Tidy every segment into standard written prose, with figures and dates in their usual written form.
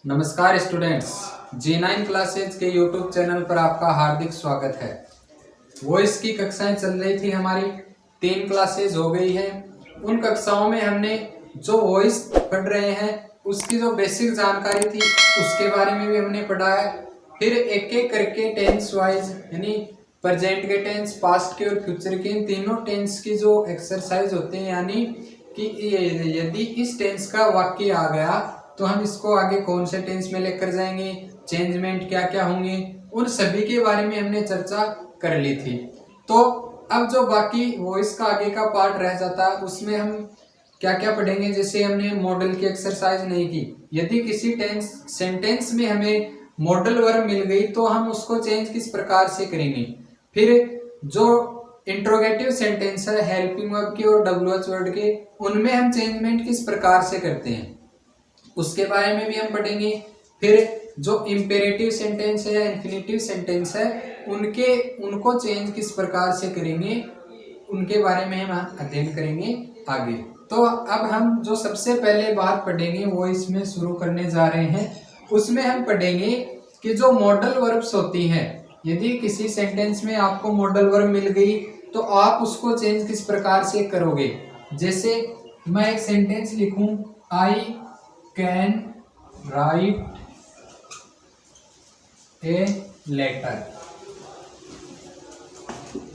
नमस्कार students, G9 classes के YouTube channel पर आपका हार्दिक स्वागत है। वॉइस की कक्षाएं चल रही थी, हमारी 3 क्लासेज हो गई है। उन कक्षाओं में हमने जो वॉइस पढ़ रहे हैं उसकी जो बेसिक जानकारी थी उसके बारे में भी हमने पढ़ा है। फिर एक एक करके टेंस वाइज यानी प्रेजेंट के टेंस, पास्ट के और फ्यूचर के, इन तीनों टेंस की जो एक्सरसाइज होते हैं, यानी कि यदि इस टेंस का वाक्य आ गया तो हम इसको आगे कौन से टेंस में लेकर जाएंगे, चेंजमेंट क्या क्या होंगे, उन सभी के बारे में हमने चर्चा कर ली थी। तो अब जो बाकी वॉइस का आगे का पार्ट रह जाता है उसमें हम क्या क्या पढ़ेंगे। जैसे हमने मॉडल की एक्सरसाइज नहीं की, यदि किसी सेंटेंस में हमें मॉडल वर्ब मिल गई तो हम उसको चेंज किस प्रकार से करेंगे। फिर जो इंट्रोगेटिव सेंटेंस है हेल्पिंग वर्ब के और WH वर्ड के, उनमें हम चेंजमेंट किस प्रकार से करते हैं उसके बारे में भी हम पढ़ेंगे। फिर जो इंपेरेटिव सेंटेंस है या इन्फिनेटिव सेंटेंस है उनको चेंज किस प्रकार से करेंगे उनके बारे में हम अध्ययन करेंगे आगे। तो अब हम जो सबसे पहले बात पढ़ेंगे वो इसमें शुरू करने जा रहे हैं। उसमें हम पढ़ेंगे कि जो मॉडल वर्ब्स होती हैं, यदि किसी सेंटेंस में आपको मॉडल वर्ब मिल गई तो आप उसको चेंज किस प्रकार से करोगे। जैसे मैं एक सेंटेंस लिखूं, I can write a letter,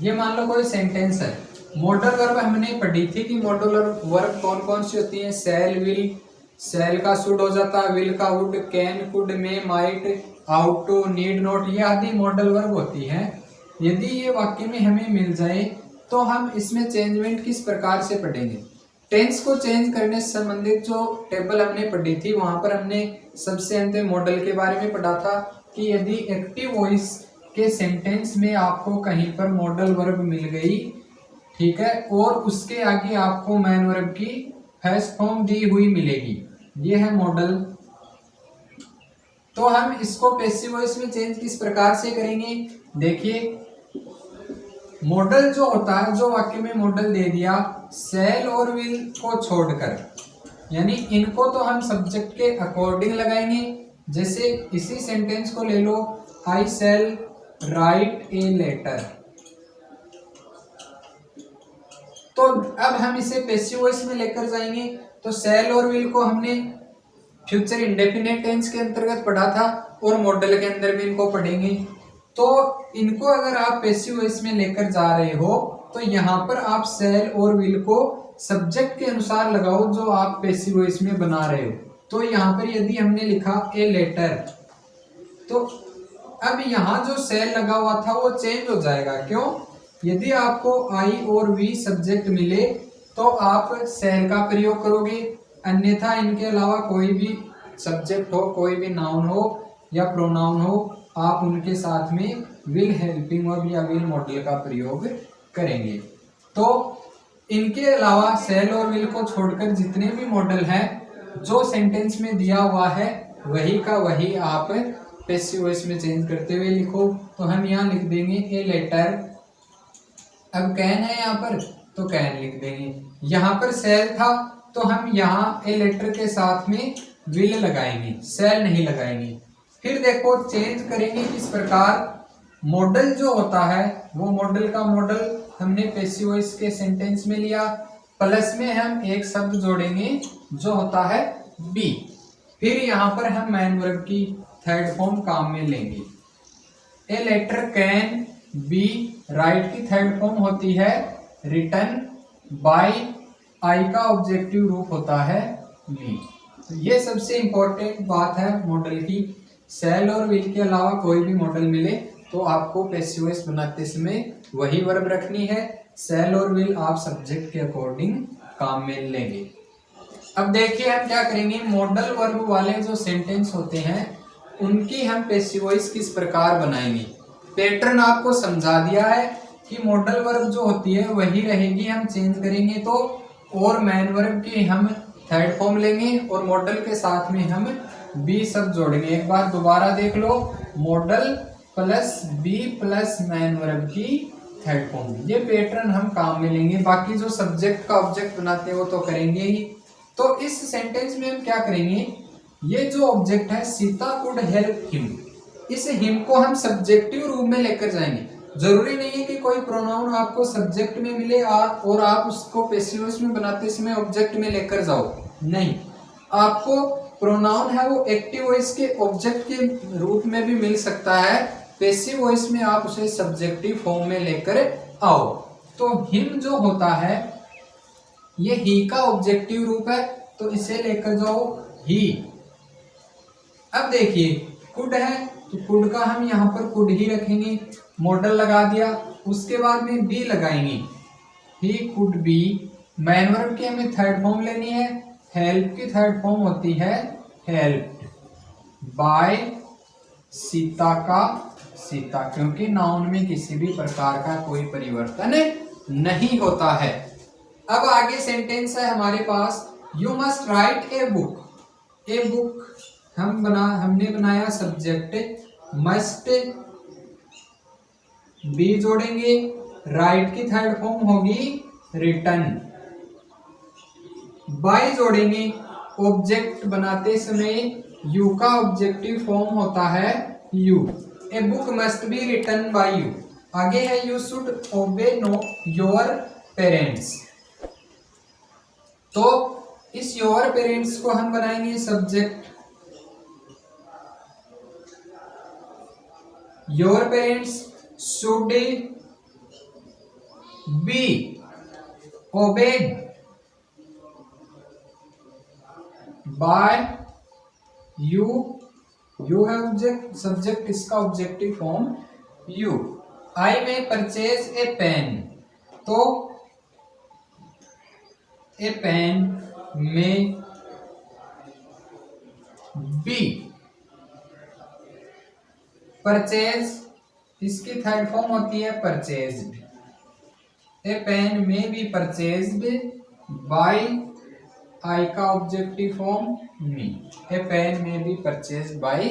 ये मान लो कोई सेंटेंस है। मॉडल वर्ब हमने पढ़ी थी कि मॉडल वर्ब कौन कौन सी होती है। सेल, विल, सेल का शुड हो जाता है, विल का would, can, could, may, might, ought to, need not, ये आदि मॉडल वर्ब होती है। यदि ये वाक्य में हमें मिल जाए तो हम इसमें चेंजमेंट किस प्रकार से पढ़ेंगे। टेंस को चेंज करने से संबंधित जो टेबल हमने पढ़ी थी वहां पर हमने सबसे अंत में मॉडल के बारे में पढ़ा था कि यदि एक्टिव वॉइस के सेंटेंस में आपको कहीं पर मॉडल वर्ब मिल गई, ठीक है, और उसके आगे आपको मैन वर्ब की फर्स्ट फॉर्म दी हुई मिलेगी, ये है मॉडल, तो हम इसको पैसिव वॉइस में चेंज किस प्रकार से करेंगे। देखिए, मॉडल जो होता है, जो वाक्य में मॉडल दे दिया सेल और विल को छोड़कर, यानी इनको तो हम सब्जेक्ट के अकॉर्डिंग लगाएंगे। जैसे इसी सेंटेंस को ले लो, आई सेल राइट ए लेटर, तो अब हम इसे पैसिव वॉइस में लेकर जाएंगे। तो सेल और विल को हमने फ्यूचर इंडेफिनिट टेंस के अंतर्गत पढ़ा था और मॉडल के अंदर भी इनको पढ़ेंगे। तो इनको अगर आप पैसिव वॉइस में लेकर जा रहे हो तो यहाँ पर आप सेल और विल को सब्जेक्ट के अनुसार लगाओ जो आप पैसिव वॉइस में बना रहे हो। तो यहाँ पर यदि हमने लिखा ए लेटर, तो अब यहाँ जो सेल लगा हुआ था वो चेंज हो जाएगा। क्यों? यदि आपको आई और वी सब्जेक्ट मिले तो आप सेल का प्रयोग करोगे, अन्यथा इनके अलावा कोई भी सब्जेक्ट हो, कोई भी नाउन हो या प्रोनाउन हो, आप उनके साथ में विल हेल्पिंग वर्ब या विल मॉडल का प्रयोग करेंगे। तो इनके अलावा सेल और विल को छोड़कर जितने भी मॉडल हैं जो सेंटेंस में दिया हुआ है वही का वही आप पैसिव वॉइस में चेंज करते हुए लिखो। तो हम यहाँ लिख देंगे ए लेटर, अब कैन है यहाँ पर तो कैन लिख देंगे। यहाँ पर सेल था तो हम यहाँ ए लेटर के साथ में विल लगाएंगे, सेल नहीं लगाएंगे। फिर देखो चेंज करेंगे किस प्रकार। मॉडल जो होता है वो मॉडल का मॉडल हमने पैसिव वॉइस के सेंटेंस में लिया, प्लस में हम एक शब्द जोड़ेंगे जो होता है बी। फिर यहाँ पर हम मैन वर्ब की थर्ड फॉर्म काम में लेंगे। A letter can be write की थर्ड फॉर्म होती है रिटन बाय, आई का ऑब्जेक्टिव रूप होता है बी। तो ये सबसे इंपॉर्टेंट बात है मॉडल की। सेल और विल के अलावा कोई भी मॉडल मिले तो आपको पैसिव वॉइस बनाते समय वही वर्ब रखनी है। सेल और विल आप सब्जेक्ट के अकॉर्डिंग काम में लेंगे। अब देखिए हम क्या करेंगे, मॉडल वर्ब वाले जो सेंटेंस होते हैं उनकी हम पैसिव वॉइस किस प्रकार बनाएंगे। पैटर्न आपको समझा दिया है कि मॉडल वर्ब जो होती है वही रहेगी, हम चेंज करेंगे तो और मैन वर्ब की हम थर्ड फॉर्म लेंगे और मॉडल के साथ में हम बी शब्द जोड़ेंगे। एक बार दोबारा देख लो, modal plus be plus main verb की थर्ड फॉर्म, ये पैटर्न हम काम में लेंगे। बाकी जो सब्जेक्ट का ऑब्जेक्ट बनाते हैं वो तो करेंगे ही। तो इस सेंटेंस में हम क्या करेंगे, ये जो ऑब्जेक्ट है सीता कुड हेल्प हिम, इस हिम को हम सब्जेक्टिव रूप में लेकर जाएंगे। जरूरी नहीं है कि कोई प्रोनाउन आपको सब्जेक्ट में मिले और आप उसको पैसिव वॉइस में बनाते समय ऑब्जेक्ट में लेकर जाओ, नहीं, आपको प्रोनाउन है वो एक्टिव वॉइस के ऑब्जेक्ट के रूप में भी मिल सकता है, पैसिव वॉइस में आप उसे सब्जेक्टिव फॉर्म में लेकर आओ। तो हिम जो होता है ये ही का ऑब्जेक्टिव रूप है, तो इसे लेकर जाओ ही। अब देखिए कुड है तो कुड का हम यहाँ पर कुड ही रखेंगे, मॉडल लगा दिया, उसके बाद में बी लगाएंगे, he could be. Man verb की हमें थर्ड फॉर्म लेनी है, हेल्प की थर्ड फॉर्म होती है हेल्प्ड बाय सीता का सीता, क्योंकि नाउन में किसी भी प्रकार का कोई परिवर्तन नहीं होता है। अब आगे सेंटेंस है हमारे पास, you must write a book. A book हमने बनाया सब्जेक्ट, मस्ट बी जोड़ेंगे, राइट की थर्ड फॉर्म होगी रिटन, बाय जोड़ेंगे, ऑब्जेक्ट बनाते समय यू का ऑब्जेक्टिव फॉर्म होता है you, a book must be written by you. आगे है you should obey no your parents, तो इस योर पेरेंट्स को हम बनाएंगे सब्जेक्ट, your parents should be obeyed by you, you है ऑब्जेक्ट, सब्जेक्ट इसका ऑब्जेक्टिव फॉर्म यू। आई में परचेज ए पेन, तो ए पेन में बी परचेज, इसकी थर्ड फॉर्म होती है परचेज्ड, ए पेन में बी परचेज्ड बाय आई का ऑब्जेक्टिव फॉर्म मी, ए पेन में बी परचेज्ड बाय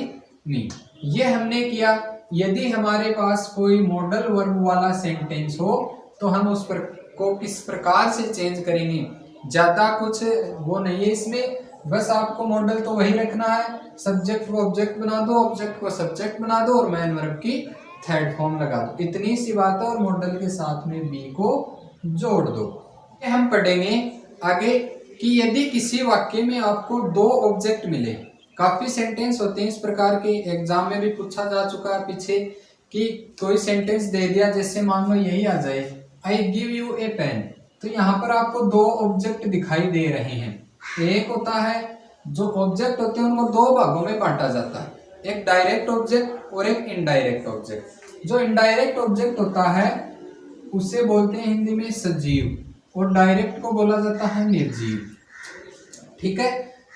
मी। ये हमने किया। यदि हमारे पास कोई मॉडल वर्ब वाला सेंटेंस हो तो हम उस पर को किस प्रकार से चेंज करेंगे, ज्यादा कुछ वो नहीं है इसमें, बस आपको मॉडल तो वही रखना है, सब्जेक्ट को ऑब्जेक्ट बना दो, ऑब्जेक्ट को सब्जेक्ट बना दो और मैन वर्ब की थर्ड फॉर्म लगा दो, इतनी सी बात है, और मॉडल के साथ में बी को जोड़ दो। हम पढ़ेंगे आगे कि यदि किसी वाक्य में आपको दो ऑब्जेक्ट मिले, काफी सेंटेंस होते हैं इस प्रकार के, एग्जाम में भी पूछा जा चुका है पीछे कि कोई सेंटेंस दे दिया, जैसे मान लो यही आ जाए I give you a pen, तो यहाँ पर आपको दो ऑब्जेक्ट दिखाई दे रहे हैं। एक होता है, जो ऑब्जेक्ट होते हैं उनको दो भागों में बांटा जाता है, एक डायरेक्ट ऑब्जेक्ट और एक इनडायरेक्ट ऑब्जेक्ट। जो इनडायरेक्ट ऑब्जेक्ट होता है उसे बोलते हैं हिंदी में सजीव, और डायरेक्ट को बोला जाता है निर्जीव। ठीक है,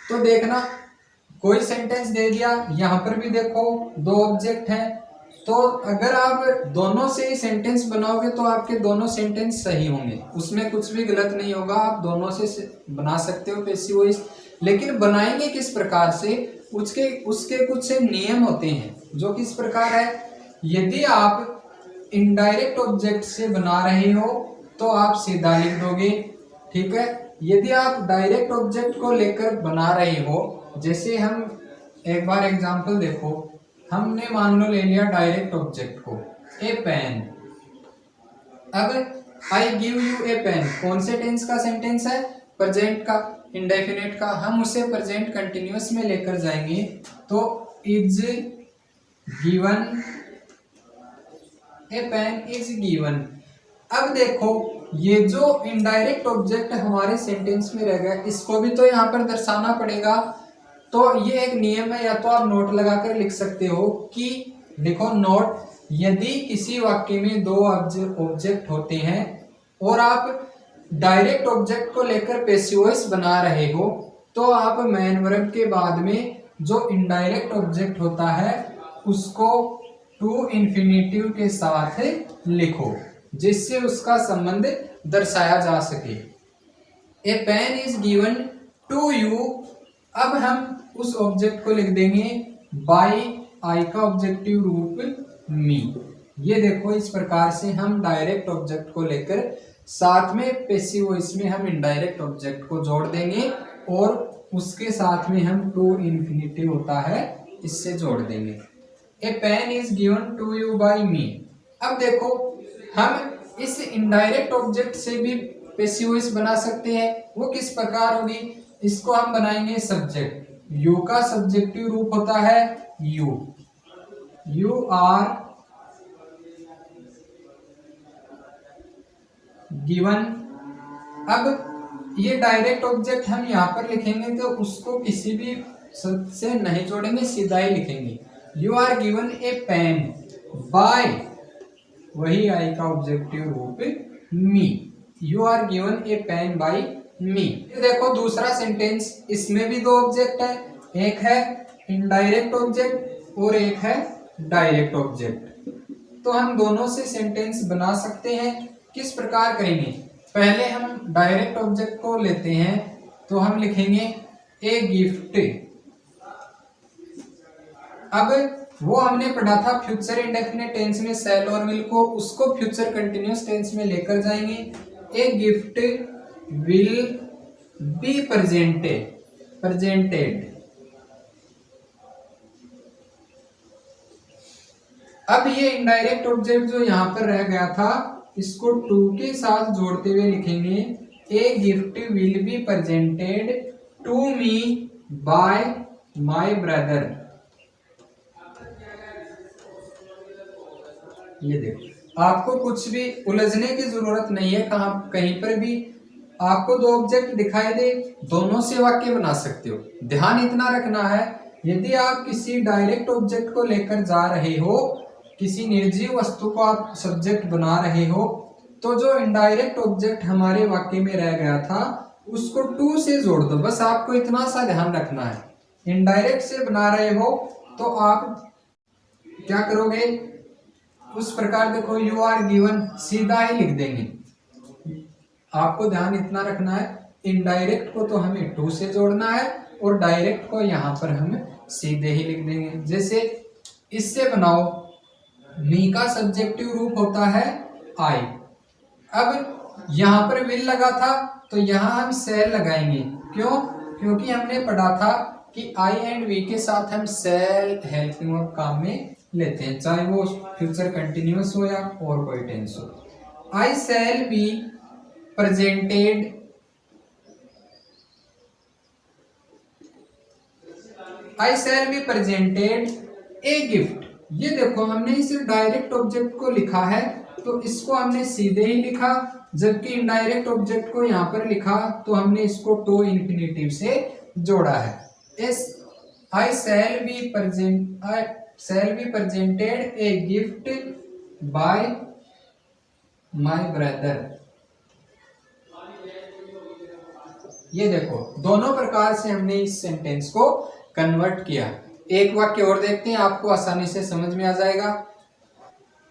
तो देखना कोई सेंटेंस दे दिया, यहाँ पर भी देखो दो ऑब्जेक्ट हैं, तो अगर आप दोनों से ही सेंटेंस बनाओगे तो आपके दोनों सेंटेंस सही होंगे, उसमें कुछ भी गलत नहीं होगा, आप दोनों से बना सकते हो पैसिव वॉइस। लेकिन बनाएंगे किस प्रकार से, उसके कुछ नियम होते हैं, जो किस प्रकार है, यदि आप इनडायरेक्ट ऑब्जेक्ट से बना रहे हो तो आप सीधा लिख दोगे, ठीक है। यदि आप डायरेक्ट ऑब्जेक्ट को लेकर बना रहे हो, जैसे हम एक बार एग्जांपल देखो, हमने मान लो ले लिया डायरेक्ट ऑब्जेक्ट को ए पेन, अब I give you a pen कौन से टेंस का सेंटेंस है, प्रेजेंट का, इंडेफिनिट का, हम उसे प्रेजेंट कंटिन्यूअस में लेकर जाएंगे, तो is given a pen is given. अब देखो ये जो इनडायरेक्ट ऑब्जेक्ट हमारे सेंटेंस में रह गया, इसको भी तो यहाँ पर दर्शाना पड़ेगा, तो ये एक नियम है, या तो आप नोट लगाकर लिख सकते हो कि देखो नोट, यदि किसी वाक्य में दो ऑब्जेक्ट होते हैं और आप डायरेक्ट ऑब्जेक्ट को लेकर पैसिव वॉइस बना रहे हो, तो आप मैन वर्ब के बाद में जो इनडायरेक्ट ऑब्जेक्ट होता है उसको टू इन्फिनेटिव के साथ लिखो, जिससे उसका संबंध दर्शाया जा सके। A pen is given to you, अब हम उस ऑब्जेक्ट को लिख देंगे बाय आई का ऑब्जेक्टिव रूप मी। ये देखो इस प्रकार से हम डायरेक्ट ऑब्जेक्ट को लेकर साथ में पैसिव वॉइस में हम इनडायरेक्ट ऑब्जेक्ट को जोड़ देंगे और उसके साथ में हम टू इन्फिनिटिव होता है इससे जोड़ देंगे। A pen is given to you by me. अब देखो हम इस इनडायरेक्ट ऑब्जेक्ट से भी पैसिव वॉइस बना सकते हैं। वो किस प्रकार होगी, इसको हम बनाएंगे सब्जेक्ट। यू का सब्जेक्टिव रूप होता है यू, यू आर गिवन। अब ये डायरेक्ट ऑब्जेक्ट हम यहाँ पर लिखेंगे तो उसको किसी भी शब्द से नहीं जोड़ेंगे, सीधा ही लिखेंगे। You are given a pen by, वही आई का ऑब्जेक्टिव रूप me, you are given a pen by me. देखो दूसरा सेंटेंस, इसमें भी दो ऑब्जेक्ट है, एक है इनडायरेक्ट ऑब्जेक्ट और एक है डायरेक्ट ऑब्जेक्ट। तो हम दोनों से सेंटेंस बना सकते हैं। किस प्रकार करेंगे, पहले हम डायरेक्ट ऑब्जेक्ट को लेते हैं तो हम लिखेंगे ए गिफ्ट। अब वो हमने पढ़ा था फ्यूचर इंडेफिनिट टेंस में शैल और विल को, उसको फ्यूचर कंटिन्यूअस टेंस में लेकर जाएंगे। ए गिफ्ट विल बी प्रेजेंटेड। अब ये इनडायरेक्ट ऑब्जेक्ट जो यहां पर रह गया था, इसको टू के साथ जोड़ते हुए लिखेंगे a gift will be presented to me by my brother. ये देखो, आपको कुछ भी उलझने की जरूरत नहीं है। कहीं पर भी आपको दो ऑब्जेक्ट दिखाई दे, दोनों से वाक्य बना सकते हो। ध्यान इतना रखना है, यदि आप किसी डायरेक्ट ऑब्जेक्ट को लेकर जा रहे हो, किसी निर्जीव वस्तु को आप सब्जेक्ट बना रहे हो, तो जो इनडायरेक्ट ऑब्जेक्ट हमारे वाक्य में रह गया था उसको टू से जोड़ दो। बस आपको इतना सा ध्यान रखना है। इनडायरेक्ट से बना रहे हो तो आप क्या करोगे, उस प्रकार देखो यू आर गिवन सीधा ही लिख देंगे। आपको ध्यान इतना रखना है, इनडायरेक्ट को तो हमें टू से जोड़ना है और डायरेक्ट को यहाँ पर हम सीधे ही लिख देंगे। जैसे इससे बनाओ, मी का सब्जेक्टिव रूप होता है आई। अब यहाँ पर विल लगा था तो यहाँ हम सेल लगाएंगे। क्यों? क्योंकि हमने पढ़ा था कि आई एंड वी के साथ हम सेल हेल्पिंग वर्ब काम में लेते हैं, चाहे वो फ्यूचर कंटिन्यूअस हो या और कोई टेंस हो। I shall be presented, I shall be presented a gift. ये देखो हमने इस डायरेक्ट ऑब्जेक्ट को लिखा है तो इसको हमने सीधे ही लिखा, जबकि इनडायरेक्ट ऑब्जेक्ट को यहाँ पर लिखा तो हमने इसको टू इन्फिनेटिव से जोड़ा है। I shall be presented a gift by my brother. ये देखो दोनों प्रकार से हमने इस सेंटेंस को कन्वर्ट किया। एक वाक्य और देखते हैं, आपको आसानी से समझ में आ जाएगा।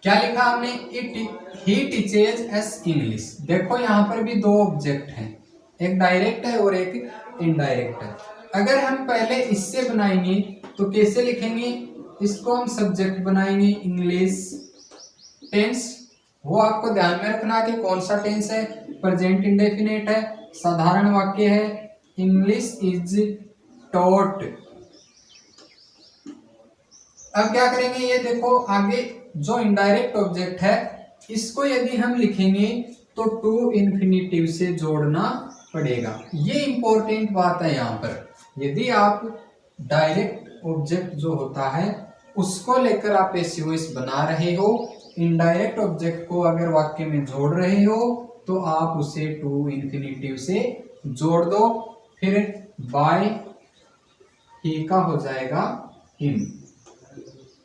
क्या लिखा हमने, ही टीचेज एस इंग्लिश। देखो यहाँ पर भी दो ऑब्जेक्ट हैं, एक डायरेक्ट है और एक इनडायरेक्ट है। अगर हम पहले इससे बनाएंगे तो कैसे लिखेंगे, इसको हम सब्जेक्ट बनाएंगे इंग्लिश टेंस। वो आपको ध्यान में रखना कि कौन सा टेंस है, प्रेजेंट इंडेफिनिट है, साधारण वाक्य है, इंग्लिश इज टॉट। अब क्या करेंगे, ये देखो आगे जो इनडायरेक्ट ऑब्जेक्ट है इसको यदि हम लिखेंगे तो टू इन्फिनेटिव से जोड़ना पड़ेगा। ये इंपॉर्टेंट बात है यहाँ पर। यदि आप डायरेक्ट ऑब्जेक्ट जो होता है उसको लेकर आप पैसिव वॉइस बना रहे हो, इनडायरेक्ट ऑब्जेक्ट को अगर वाक्य में जोड़ रहे हो तो आप उसे टू इन्फिनेटिव से जोड़ दो, फिर बाय ही का हो जाएगा हिम।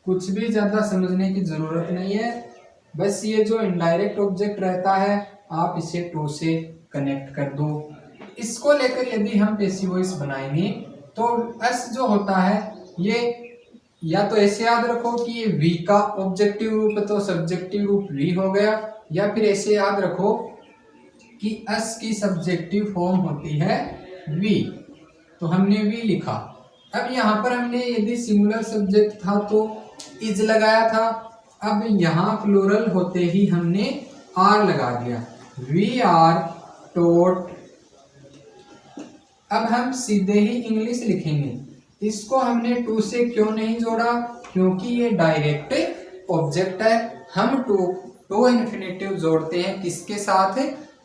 कुछ भी ज्यादा समझने की जरूरत नहीं है, बस ये जो इनडायरेक्ट ऑब्जेक्ट रहता है आप इसे टू से कनेक्ट कर दो। इसको लेकर यदि हम पैसिव वॉइस बनाएंगे तो एस जो होता है ये या तो ऐसे याद रखो कि ये वी का ऑब्जेक्टिव रूप है तो सब्जेक्टिव रूप वी हो गया, या फिर ऐसे याद रखो कि एस की सब्जेक्टिव फॉर्म होती है वी, तो हमने वी लिखा। अब यहाँ पर हमने यदि सिंगुलर सब्जेक्ट था तो इज लगाया था, अब यहाँ प्लूरल होते ही हमने आर लगा दिया। वी आर टोट अब हम सीधे ही इंग्लिश लिखेंगे। इसको हमने टू से क्यों नहीं जोड़ा, क्योंकि ये डायरेक्ट ऑब्जेक्ट है। हम टू इन्फिनेटिव जोड़ते हैं किसके साथ,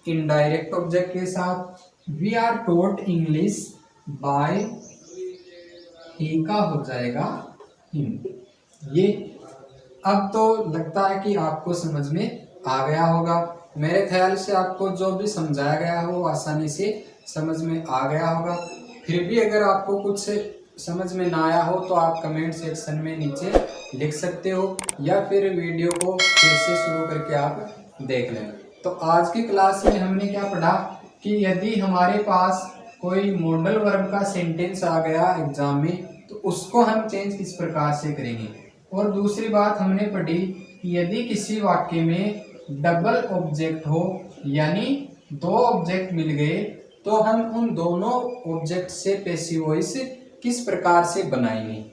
इनडायरेक्ट ऑब्जेक्ट के साथ। We are taught English by, he का हो जाएगा हिम। ये अब तो लगता है कि आपको समझ में आ गया होगा। मेरे ख्याल से आपको जो भी समझाया गया है वो आसानी से समझ में आ गया होगा। फिर भी अगर आपको कुछ समझ में ना आया हो तो आप कमेंट सेक्शन में नीचे लिख सकते हो, या फिर वीडियो को फिर से शुरू करके आप देख लें। तो आज की क्लास में हमने क्या पढ़ा कि यदि हमारे पास कोई मॉडल वर्ब का सेंटेंस आ गया एग्जाम में तो उसको हम चेंज किस प्रकार से करेंगे। और दूसरी बात हमने पढ़ी कि यदि किसी वाक्य में डबल ऑब्जेक्ट हो, यानी दो ऑब्जेक्ट मिल गए, तो हम उन दोनों ऑब्जेक्ट से पैसिव वॉइस किस प्रकार से बनाएंगे।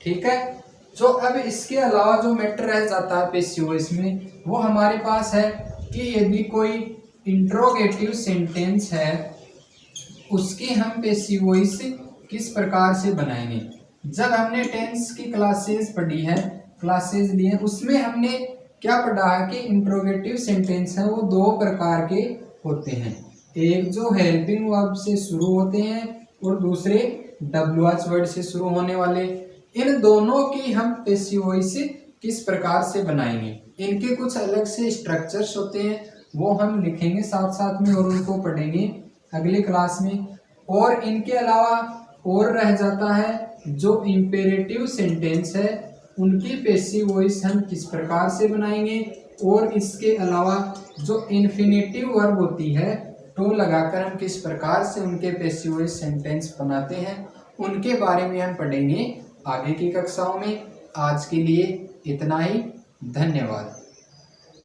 ठीक है। जो अब इसके अलावा जो मैटर रह जाता है पैसिव वॉइस में, वो हमारे पास है कि यदि कोई इंट्रोगेटिव सेंटेंस है उसकी हम पैसिव वॉइस किस प्रकार से बनाएंगे। जब हमने टेंस की क्लासेस पढ़ी है, क्लासेस ली है, उसमें हमने क्या पढ़ा है कि इंट्रोगेटिव सेंटेंस है वो दो प्रकार के होते हैं। एक जो हेल्पिंग वर्ब से शुरू होते हैं और दूसरे WH वर्ड से शुरू होने वाले। इन दोनों की हम पैसिव वॉइस किस प्रकार से बनाएंगे, इनके कुछ अलग से स्ट्रक्चर्स होते हैं, वो हम लिखेंगे साथ साथ में और उनको पढ़ेंगे अगली क्लास में। और इनके अलावा और रह जाता है जो इंपेरेटिव सेंटेंस है उनकी पैसिव वॉइस हम किस प्रकार से बनाएंगे। और इसके अलावा जो इन्फिनेटिव वर्ब होती है टू लगाकर हम किस प्रकार से उनके पैसिव वॉइस सेंटेंस बनाते हैं, उनके बारे में हम पढ़ेंगे आगे की कक्षाओं में। आज के लिए इतना ही, धन्यवाद।